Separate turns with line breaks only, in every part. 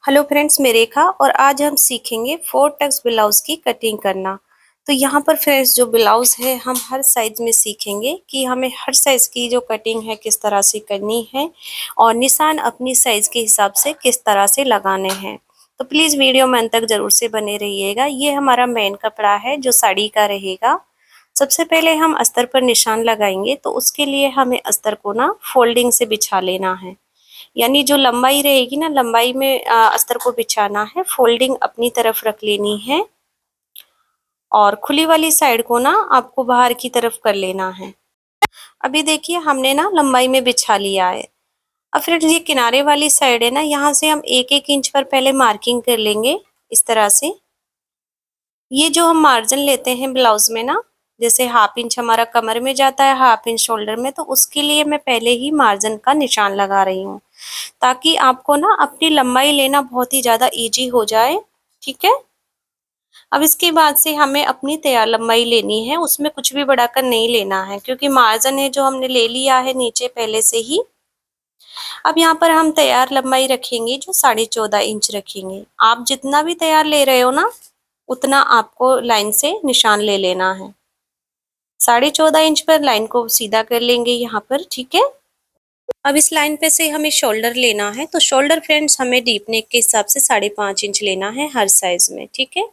Hello friends, मैं रेखा और आज हम सीखेंगे फोर टक्स ब्लाउज की कटिंग करना। तो यहाँ पर फ्रेंड्स जो ब्लाउज है हम हर साइज में सीखेंगे कि हमें हर साइज की जो कटिंग है किस तरह से करनी है और निशान अपनी साइज के हिसाब से किस तरह से लगाने हैं। तो प्लीज़ वीडियो में अंत तक जरूर से बने रहिएगा। ये हमारा मेन कपड़ा है जो साड़ी का रहेगा। सबसे पहले हम अस्तर पर निशान लगाएंगे, तो उसके लिए हमें अस्तर को ना फोल्डिंग से बिछा लेना है। यानी जो लंबाई रहेगी ना, लंबाई में अस्तर को बिछाना है, फोल्डिंग अपनी तरफ रख लेनी है और खुली वाली साइड को ना आपको बाहर की तरफ कर लेना है। अभी देखिए हमने ना लंबाई में बिछा लिया है। अब फिर ये किनारे वाली साइड है ना, यहाँ से हम 1-1 इंच पर पहले मार्किंग कर लेंगे इस तरह से। ये जो हम मार्जिन लेते हैं ब्लाउज में ना, जैसे 1/2 इंच हमारा कमर में जाता है, 1/2 इंच शोल्डर में, तो उसके लिए मैं पहले ही मार्जिन का निशान लगा रही हूँ ताकि आपको ना अपनी लंबाई लेना बहुत ही ज्यादा इजी हो जाए। ठीक है। अब इसके बाद से हमें अपनी तैयार लंबाई लेनी है, उसमें कुछ भी बढ़ाकर नहीं लेना है क्योंकि मार्जिन है जो हमने ले लिया है नीचे पहले से ही। अब यहाँ पर हम तैयार लंबाई रखेंगे जो 14.5 इंच रखेंगे। आप जितना भी तैयार ले रहे हो ना, उतना आपको लाइन से निशान ले लेना है। 14.5 इंच पर लाइन को सीधा कर लेंगे यहाँ पर। ठीक है। अब इस लाइन पे से हमें शोल्डर लेना है, तो शोल्डर फ्रेंड्स हमें डीप नेक के हिसाब से 5.5 इंच लेना है हर साइज में। ठीक है।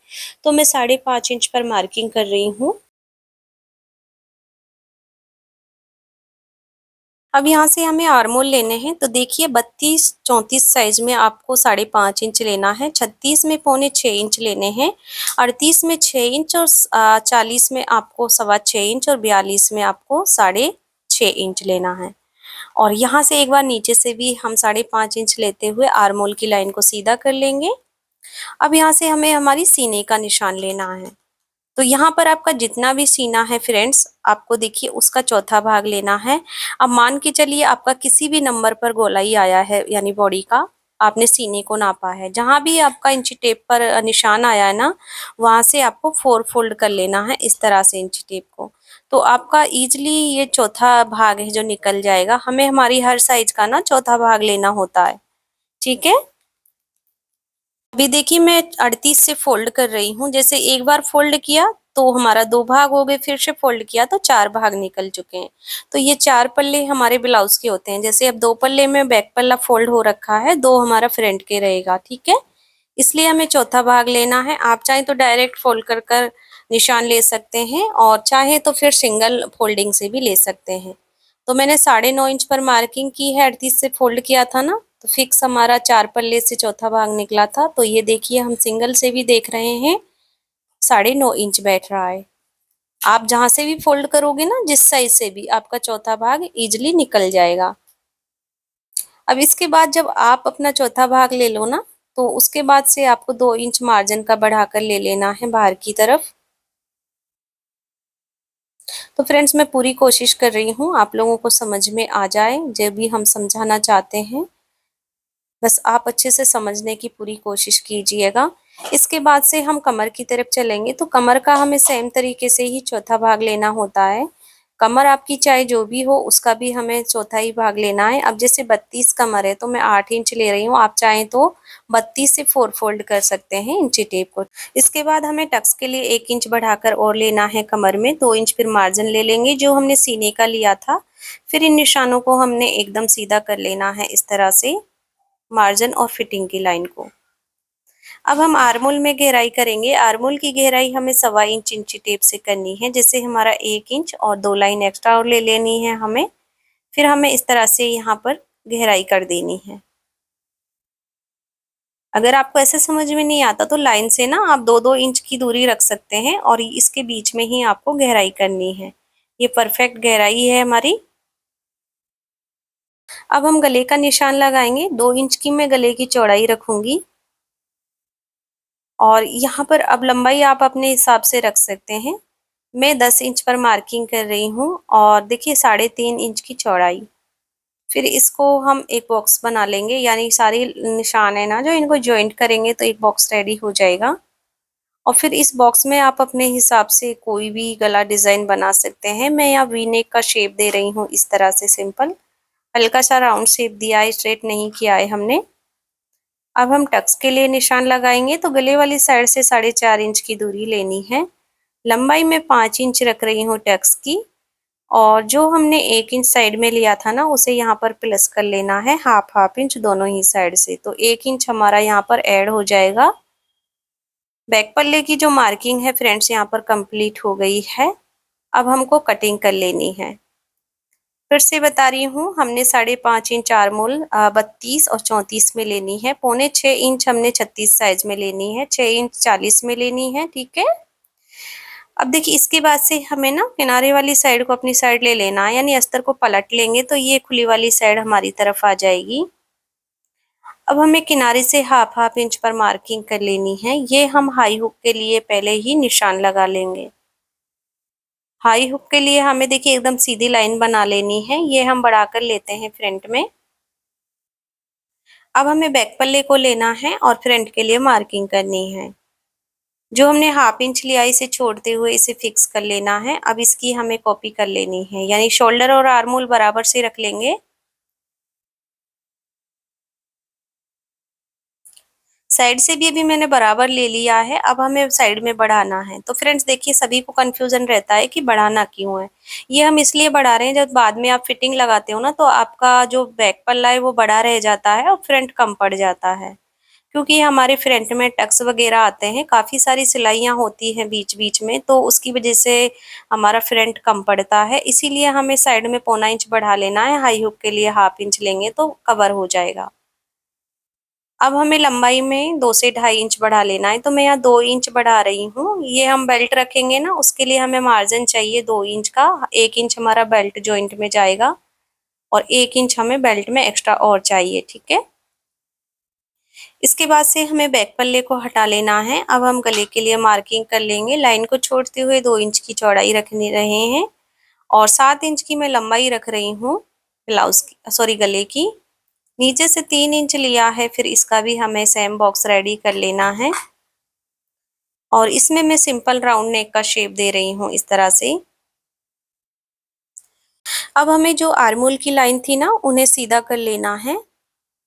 तो मैं 5.5 इंच पर मार्किंग कर रही हूँ। अब यहाँ से हमें आर्मोल लेने हैं, तो देखिए 32-34 साइज में आपको 5.5 इंच लेना है, 36 में 5.25 इंच लेने हैं, 38 में 6 इंच और 40 में आपको 6.25 इंच और 42 में आपको 6.5 इंच लेना है। और यहाँ से एक बार नीचे से भी हम 5.5 इंच लेते हुए आर्मोल की लाइन को सीधा कर लेंगे। अब यहाँ से हमें हमारी सीने का निशान लेना है। तो यहाँ पर आपका जितना भी सीना है फ्रेंड्स, आपको देखिए उसका चौथा भाग लेना है। अब मान के चलिए आपका किसी भी नंबर पर गोलाई आया है, यानी बॉडी का आपने सीने को नापा है, जहां भी आपका इंची टेप पर निशान आया है ना, वहां से आपको 4 फोल्ड कर लेना है इस तरह से इंची टेप को। तो आपका इजली ये चौथा भाग है जो निकल जाएगा। हमें हमारी हर साइज का ना चौथा भाग लेना होता है। ठीक है। अभी देखिए मैं 38 से फोल्ड कर रही हूँ। जैसे एक बार फोल्ड किया तो हमारा 2 भाग हो गए, फिर से फोल्ड किया तो 4 भाग निकल चुके हैं। तो ये 4 पल्ले हमारे ब्लाउज के होते हैं। जैसे अब 2 पल्ले में बैक पल्ला फोल्ड हो रखा है, 2 हमारा फ्रंट के रहेगा। ठीक है। इसलिए हमें चौथा भाग लेना है। आप चाहे तो डायरेक्ट फोल्ड कर कर निशान ले सकते हैं और चाहे तो फिर सिंगल फोल्डिंग से भी ले सकते हैं। तो मैंने 9.5 इंच पर मार्किंग की है, 38 से फोल्ड किया था ना, तो फिक्स हमारा 4 पल्ले से चौथा भाग निकला था। तो ये देखिए हम सिंगल से भी देख रहे हैं 9.5 इंच बैठ रहा है। आप जहां से भी फोल्ड करोगे ना, जिस साइज से भी, आपका चौथा भाग इजिली निकल जाएगा। अब इसके बाद जब आप अपना चौथा भाग ले लो ना, तो उसके बाद से आपको 2 इंच मार्जिन का बढ़ाकर ले लेना है बाहर की तरफ। तो फ्रेंड्स मैं पूरी कोशिश कर रही हूँ आप लोगों को समझ में आ जाए जो भी हम समझाना चाहते हैं। बस आप अच्छे से समझने की पूरी कोशिश कीजिएगा। इसके बाद से हम कमर की तरफ चलेंगे, तो कमर का हमें सेम तरीके से ही चौथा भाग लेना होता है। कमर आपकी चाहे जो भी हो, उसका भी हमें चौथा ही भाग लेना है। अब जैसे 32 कमर है तो मैं 8 इंच ले रही हूँ। आप चाहें तो 32 से 4 फोल्ड कर सकते हैं इंची टेप को। इसके बाद हमें टक्स के लिए 1 इंच बढ़ाकर और लेना है कमर में, 2 इंच फिर मार्जिन ले लेंगे जो हमने सीने का लिया था। फिर इन निशानों को हमने एकदम सीधा कर लेना है इस तरह से, मार्जिन और फिटिंग की लाइन को। अब हम आर्मोल में गहराई करेंगे। आर्मोल की गहराई हमें 1.25 इंच इंची टेप से करनी है। जैसे हमारा 1 इंच और 2 लाइन एक्स्ट्रा और ले लेनी है हमें। फिर हमें इस तरह से यहाँ पर गहराई कर देनी है। अगर आपको ऐसे समझ में नहीं आता तो लाइन से ना आप 2-2 इंच की दूरी रख सकते हैं और इसके बीच में ही आपको गहराई करनी है। ये परफेक्ट गहराई है हमारी। अब हम गले का निशान लगाएंगे। 2 इंच की मैं गले की चौड़ाई रखूंगी और यहाँ पर अब लंबाई आप अपने हिसाब से रख सकते हैं। मैं 10 इंच पर मार्किंग कर रही हूँ और देखिए 3.5 इंच की चौड़ाई। फिर इसको हम एक बॉक्स बना लेंगे, यानी सारी निशान है ना जो इनको जॉइंट करेंगे तो एक बॉक्स रेडी हो जाएगा। और फिर इस बॉक्स में आप अपने हिसाब से कोई भी गला डिजाइन बना सकते हैं। मैं यहाँ वी नेक का शेप दे रही हूँ इस तरह से, सिंपल हल्का सा राउंड शेप दिया है, स्ट्रेट नहीं किया है हमने। अब हम टक्स के लिए निशान लगाएंगे तो गले वाली साइड से 4.5 इंच की दूरी लेनी है। लंबाई में 5 इंच रख रही हूँ टक्स की, और जो हमने 1 इंच साइड में लिया था ना उसे यहाँ पर प्लस कर लेना है हाफ इंच दोनों ही साइड से, तो 1 इंच हमारा यहाँ पर ऐड हो जाएगा। बैक पल्ले की जो मार्किंग है फ्रेंड्स यहाँ पर कंप्लीट हो गई है। अब हमको कटिंग कर लेनी है। फिर से बता रही हूँ, हमने 5.5 इंच आर्मोल 32 और 34 में लेनी है, 6.25 इंच हमने 36 साइज में लेनी है, 6 इंच 40 में लेनी है, ठीक है। अब देखिए इसके बाद से हमें ना किनारे वाली साइड को अपनी साइड ले लेना है, यानी अस्तर को पलट लेंगे तो ये खुली वाली साइड हमारी तरफ आ जाएगी। अब हमें किनारे से हाफ इंच पर मार्किंग कर लेनी है। ये हम हाई हुक के लिए पहले ही निशान लगा लेंगे। हाई हुक के लिए हमें देखिए एकदम सीधी लाइन बना लेनी है, ये हम बढ़ाकर लेते हैं फ्रंट में। अब हमें बैक पल्ले को लेना है और फ्रंट के लिए मार्किंग करनी है। जो हमने हाफ इंच लिया इसे छोड़ते हुए इसे फिक्स कर लेना है। अब इसकी हमें कॉपी कर लेनी है, यानी शोल्डर और आर्मोल बराबर से रख लेंगे। साइड से भी अभी मैंने बराबर ले लिया है, अब हमें साइड में बढ़ाना है। तो फ्रेंड्स देखिए सभी को कंफ्यूजन रहता है कि बढ़ाना क्यों है। ये हम इसलिए बढ़ा रहे हैं, जब बाद में आप फिटिंग लगाते हो ना तो आपका जो बैक पल्ला है वो बड़ा रह जाता है और फ्रंट कम पड़ जाता है। क्योंकि हमारे फ्रंट में टक्स वगैरह आते हैं, काफ़ी सारी सिलाइयाँ होती हैं बीच बीच में, तो उसकी वजह से हमारा फ्रंट कम पड़ता है। इसीलिए हमें साइड में 0.25 इंच बढ़ा लेना है। हाई हुक के लिए हाफ इंच लेंगे तो कवर हो जाएगा। अब हमें लंबाई में 2 से 2.5 इंच बढ़ा लेना है, तो मैं यहाँ 2 इंच बढ़ा रही हूँ। ये हम बेल्ट रखेंगे ना उसके लिए हमें मार्जिन चाहिए 2 इंच का। 1 इंच हमारा बेल्ट जॉइंट में जाएगा और 1 इंच हमें बेल्ट में एक्स्ट्रा और चाहिए, ठीक है। इसके बाद से हमें बैक पल्ले को हटा लेना है। अब हम गले के लिए मार्किंग कर लेंगे। लाइन को छोड़ते हुए 2 इंच की चौड़ाई रखने रहे हैं और 7 इंच की मैं लंबाई रख रही हूँ ब्लाउज की, सॉरी गले की। नीचे से 3 इंच लिया है, फिर इसका भी हमें सेम बॉक्स रेडी कर लेना है। और इसमें मैं सिंपल राउंड नेक का शेप दे रही हूँ इस तरह से। अब हमें जो आर्मोल की लाइन थी ना उन्हें सीधा कर लेना है,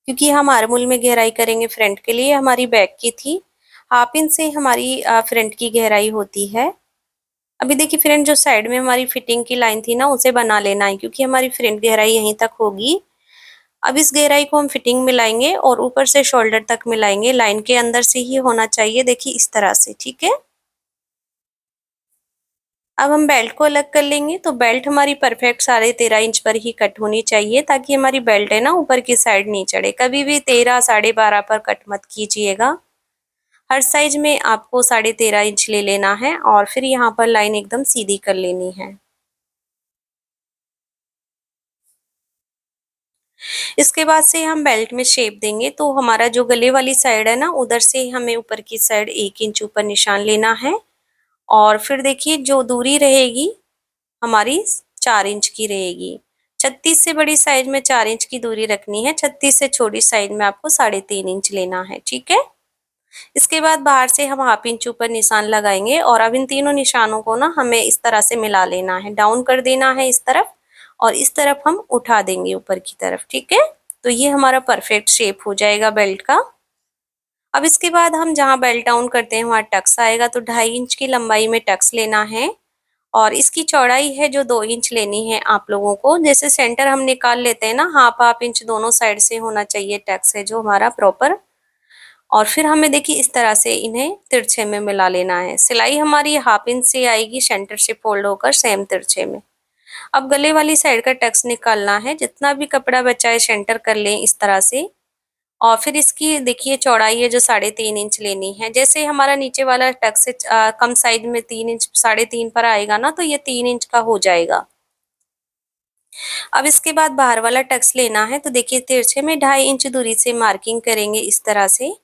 क्योंकि हम आर्मोल में गहराई करेंगे फ्रंट के लिए, हमारी बैक की थी। हाफ इंच से हमारी फ्रंट की गहराई होती है। अभी देखिए फ्रंट जो साइड में हमारी फिटिंग की लाइन थी ना उसे बना लेना है, क्योंकि हमारी फ्रंट गहराई यहीं तक होगी। अब इस गहराई को हम फिटिंग मिलाएंगे और ऊपर से शोल्डर तक मिलाएंगे। लाइन के अंदर से ही होना चाहिए, देखिए इस तरह से, ठीक है। अब हम बेल्ट को अलग कर लेंगे, तो बेल्ट हमारी परफेक्ट 13.5 इंच पर ही कट होनी चाहिए, ताकि हमारी बेल्ट है ना ऊपर की साइड नहीं चढ़े। कभी भी 13, 12.5 पर कट मत कीजिएगा। हर साइज में आपको 13.5 इंच ले लेना है और फिर यहाँ पर लाइन एकदम सीधी कर लेनी है। इसके बाद से हम बेल्ट में शेप देंगे, तो हमारा जो गले वाली साइड है ना उधर से हमें ऊपर की साइड 1 इंच ऊपर निशान लेना है। और फिर देखिए जो दूरी रहेगी हमारी 4 इंच की रहेगी। 36 से बड़ी साइज में 4 इंच की दूरी रखनी है, 36 से छोटी साइज में आपको 3.5 इंच लेना है, ठीक है। इसके बाद बाहर से हम हाफ इंच ऊपर निशान लगाएंगे और अब इन तीनों निशानों को ना हमें इस तरह से मिला लेना है, डाउन कर देना है इस तरफ और इस तरफ हम उठा देंगे ऊपर की तरफ, ठीक है। तो ये हमारा परफेक्ट शेप हो जाएगा बेल्ट का। अब इसके बाद हम जहाँ बेल्ट डाउन करते हैं वहाँ टक्स आएगा, तो 2.5 इंच की लंबाई में टक्स लेना है और इसकी चौड़ाई है जो 2 इंच लेनी है आप लोगों को। जैसे सेंटर हम निकाल लेते हैं ना, हाफ इंच दोनों साइड से होना चाहिए टक्स है जो हमारा प्रॉपर। और फिर हमें देखिए इस तरह से इन्हें तिरछे में मिला लेना है। सिलाई हमारी हाफ इंच से आएगी सेंटर से फोल्ड होकर सेम तिरछे में। अब गले वाली साइड का टक्स निकालना है, जितना भी कपड़ा बचा है सेंटर कर लें इस तरह से। और फिर इसकी देखिए चौड़ाई है जो 3.5 इंच लेनी है। जैसे हमारा नीचे वाला टक्स से कम साइज में 3 इंच 3.5 पर आएगा ना, तो ये 3 इंच का हो जाएगा। अब इसके बाद बाहर वाला टक्स लेना है, तो देखिए तिरछे में 2.5 इंच दूरी से मार्किंग करेंगे इस तरह से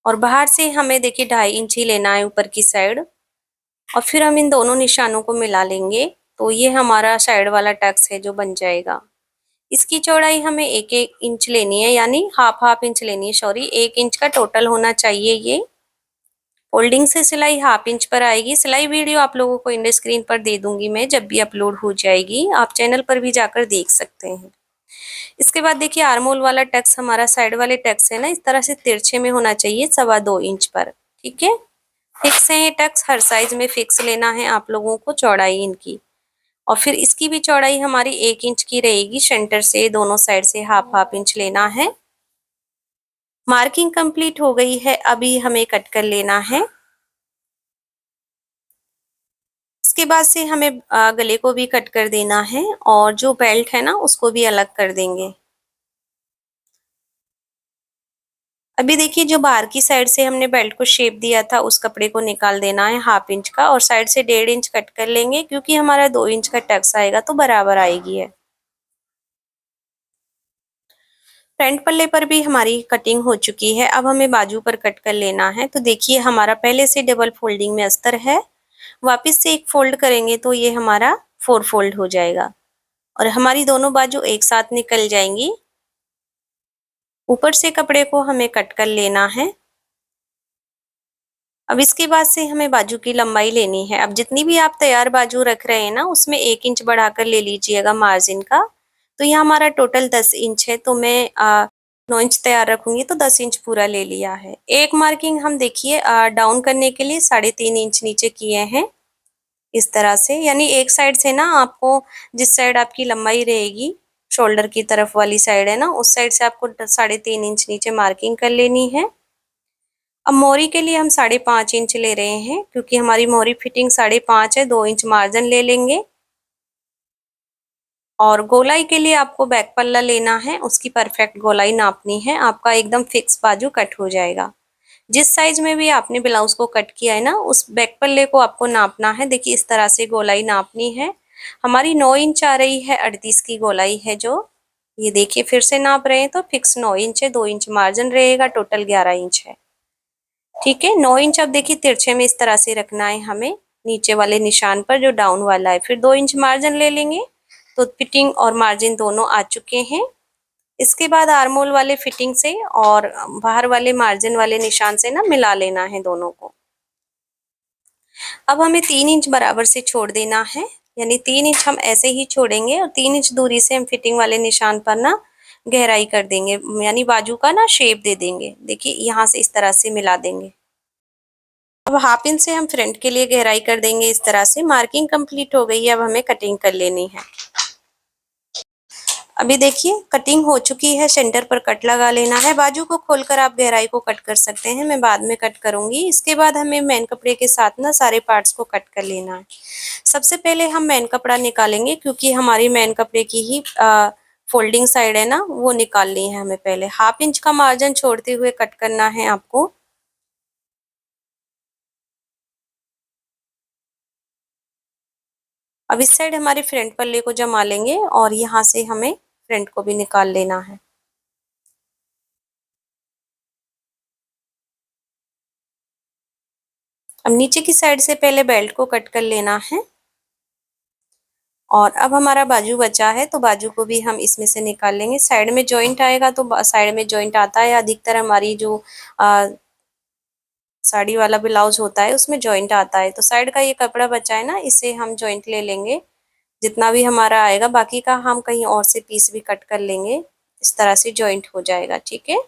और बाहर से हमें देखिए 2.5 इंच ही लेना है ऊपर की साइड। और फिर हम इन दोनों निशानों को मिला लेंगे, तो ये हमारा साइड वाला टक्स है जो बन जाएगा। इसकी चौड़ाई हमें 1-1 इंच लेनी है, यानी हाफ इंच लेनी है, सॉरी 1 इंच का टोटल होना चाहिए ये। फोल्डिंग से सिलाई हाफ इंच पर आएगी। सिलाई वीडियो आप लोगों को इंड स्क्रीन पर दे दूंगी मैं जब भी अपलोड हो जाएगी, आप चैनल पर भी जाकर देख सकते हैं। इसके बाद देखिए आर्म होल वाला टक्स हमारा साइड वाले टक्स है ना इस तरह से तिरछे में होना चाहिए 2.25 इंच पर। ठीक है, फिक्स है ये टक्स, हर साइज में फिक्स लेना है आप लोगों को चौड़ाई इनकी। और फिर इसकी भी चौड़ाई हमारी 1 इंच की रहेगी, सेंटर से दोनों साइड से हाफ हाफ इंच लेना है। मार्किंग कंप्लीट हो गई है, अभी हमें कट कर लेना है। इसके बाद से हमें गले को भी कट कर देना है और जो बेल्ट है ना उसको भी अलग कर देंगे। अभी देखिए जो बाहर की साइड से हमने बेल्ट को शेप दिया था उस कपड़े को निकाल देना है हाफ इंच का, और साइड से 1.5 इंच कट कर लेंगे क्योंकि हमारा 2 इंच का टक्स आएगा तो बराबर आएगी है। फ्रंट पल्ले पर भी हमारी कटिंग हो चुकी है, अब हमें बाजू पर कट कर लेना है। तो देखिए हमारा पहले से डबल फोल्डिंग में अस्तर है, वापस से एक फोल्ड करेंगे तो ये हमारा 4 फोल्ड हो जाएगा और हमारी दोनों बाजू एक साथ निकल जाएंगी। ऊपर से कपड़े को हमें कट कर लेना है। अब इसके बाद से हमें बाजू की लंबाई लेनी है। अब जितनी भी आप तैयार बाजू रख रहे हैं ना उसमें 1 इंच बढ़ाकर ले लीजिएगा मार्जिन का। तो यहाँ हमारा टोटल 10 इंच है, तो मैं 9 इंच तैयार रखूंगी तो 10 इंच पूरा ले लिया है। एक मार्किंग हम देखिए डाउन करने के लिए 3.5 इंच नीचे किए हैं इस तरह से, यानी एक साइड से ना आपको जिस साइड आपकी लंबाई रहेगी शोल्डर की तरफ वाली साइड है ना उस साइड से आपको 3.5 इंच नीचे मार्किंग कर लेनी है। अब मोरी के लिए हम 5.5 इंच ले रहे हैं क्योंकि हमारी मोरी फिटिंग 5.5 है, 2 इंच मार्जिन ले लेंगे। और गोलाई के लिए आपको बैक पल्ला लेना है, उसकी परफेक्ट गोलाई नापनी है, आपका एकदम फिक्स बाजू कट हो जाएगा। जिस साइज में भी आपने ब्लाउज को कट किया है ना उस बैक पल्ले को आपको नापना है। देखिए इस तरह से गोलाई नापनी है। हमारी 9 इंच आ रही है, 38 की गोलाई है जो, ये देखिए फिर से नाप रहे हैं तो फिक्स 9 इंच है, 2 इंच मार्जिन रहेगा, टोटल 11 इंच है। ठीक है, 9 इंच अब देखिए तिरछे में इस तरह से रखना है हमें नीचे वाले निशान पर जो डाउन वाला है, फिर 2 इंच मार्जिन ले लेंगे। तो फिटिंग और मार्जिन दोनों आ चुके हैं। इसके बाद आर्म होल वाले फिटिंग से और बाहर वाले मार्जिन वाले निशान से ना मिला लेना है दोनों को। अब हमें 3 इंच बराबर से छोड़ देना है, यानी 3 इंच हम ऐसे ही छोड़ेंगे और 3 इंच दूरी से हम फिटिंग वाले निशान पर ना गहराई कर देंगे, यानी बाजू का ना शेप दे देंगे। देखिए यहाँ से इस तरह से मिला देंगे। अब हाफ इंच से हम फ्रंट के लिए गहराई कर देंगे इस तरह से। मार्किंग कंप्लीट हो गई है, अब हमें कटिंग कर लेनी है। अभी देखिए कटिंग हो चुकी है, सेंटर पर कट लगा लेना है। बाजू को खोलकर आप गहराई को कट कर सकते हैं, मैं बाद में कट करूंगी। इसके बाद हमें मेन कपड़े के साथ ना सारे पार्ट्स को कट कर लेना है। सबसे पहले हम मेन कपड़ा निकालेंगे क्योंकि हमारी मेन कपड़े की ही फोल्डिंग साइड है ना वो निकालनी है हमें। पहले हाफ इंच का मार्जिन छोड़ते हुए कट करना है आपको। अब इस साइड हमारे फ्रंट पल्ले को जमा लेंगे और यहाँ से हमें फ्रंट को भी निकाल लेना है। अब नीचे की साइड से पहले बेल्ट को कट कर लेना है और अब हमारा बाजू बचा है तो बाजू को भी हम इसमें से निकाल लेंगे। साइड में जॉइंट आएगा तो साइड में जॉइंट आता है, अधिकतर हमारी जो साड़ी वाला ब्लाउज होता है उसमें जॉइंट आता है। तो साइड का ये कपड़ा बचा है ना इसे हम जॉइंट ले लेंगे जितना भी हमारा आएगा, बाकी का हम कहीं और से पीस भी कट कर लेंगे, इस तरह से जॉइंट हो जाएगा। ठीक है,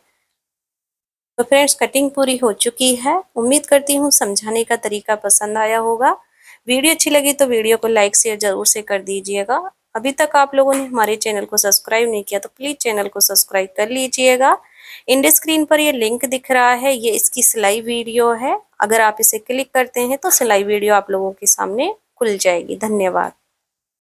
तो फ्रेंड्स कटिंग पूरी हो चुकी है। उम्मीद करती हूँ समझाने का तरीका पसंद आया होगा। वीडियो अच्छी लगी तो वीडियो को लाइक शेयर जरूर से कर दीजिएगा। अभी तक आप लोगों ने हमारे चैनल को सब्सक्राइब नहीं किया तो प्लीज़ चैनल को सब्सक्राइब कर लीजिएगा। इंड स्क्रीन पर ये लिंक दिख रहा है, ये इसकी सिलाई वीडियो है। अगर आप इसे क्लिक करते हैं तो सिलाई वीडियो आप लोगों के सामने खुल जाएगी। धन्यवाद।